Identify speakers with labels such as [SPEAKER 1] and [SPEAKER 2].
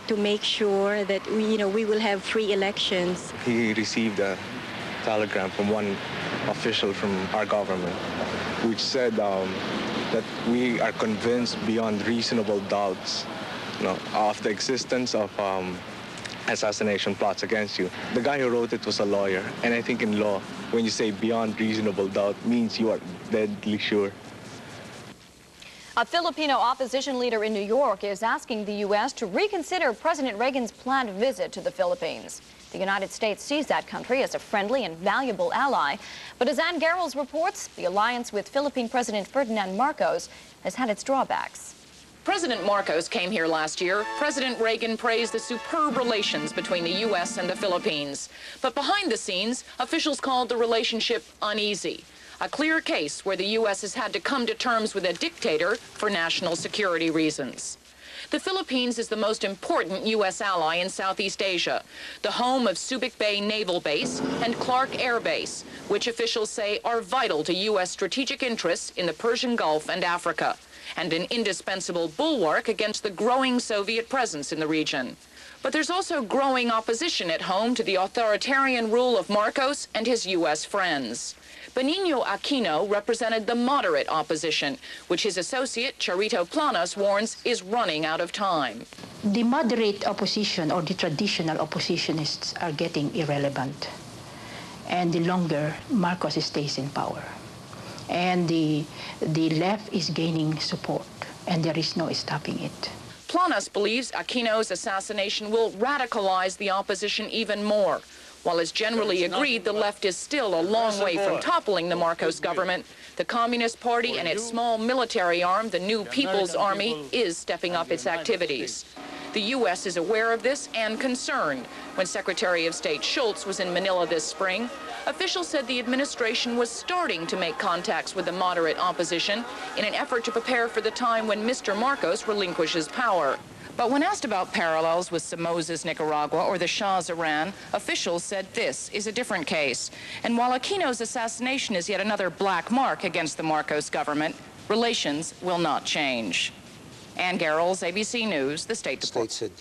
[SPEAKER 1] to make sure that we will have free elections.
[SPEAKER 2] He received a telegram from one official from our government, which said that we are convinced beyond reasonable doubts, of the existence of assassination plots against you. The guy who wrote it was a lawyer, and I think in law, when you say beyond reasonable doubt, means you are deadly sure.
[SPEAKER 3] A Filipino opposition leader in New York is asking the U.S. to reconsider President Reagan's planned visit to the Philippines. The United States sees that country as a friendly and valuable ally. But as Ann Garrels reports, the alliance with Philippine President Ferdinand Marcos has had its drawbacks.
[SPEAKER 4] President Marcos came here last year. President Reagan praised the superb relations between the U.S. and the Philippines. But behind the scenes, officials called the relationship uneasy. A clear case where the U.S. has had to come to terms with a dictator for national security reasons. The Philippines is the most important U.S. ally in Southeast Asia, the home of Subic Bay Naval Base and Clark Air Base, which officials say are vital to U.S. strategic interests in the Persian Gulf and Africa, and an indispensable bulwark against the growing Soviet presence in the region. But there's also growing opposition at home to the authoritarian rule of Marcos and his U.S. friends. Benigno Aquino represented the moderate opposition, which his associate, Charito Planas, warns is running out of time.
[SPEAKER 5] The moderate opposition, or the traditional oppositionists, are getting irrelevant. And the longer Marcos stays in power. And the left is gaining support, and there is no stopping it.
[SPEAKER 4] Planas believes Aquino's assassination will radicalize the opposition even more. While it's generally agreed the left is still a long way from toppling the Marcos government, the Communist Party and its small military arm, the New People's Army, is stepping up its activities. The U.S. is aware of this and concerned. When Secretary of State Schultz was in Manila this spring, officials said the administration was starting to make contacts with the moderate opposition in an effort to prepare for the time when Mr. Marcos relinquishes power. But when asked about parallels with Somoza's Nicaragua or the Shah's Iran, officials said this is a different case. And while Aquino's assassination is yet another black mark against the Marcos government, relations will not change. Ann Garrels, ABC News, the State Department.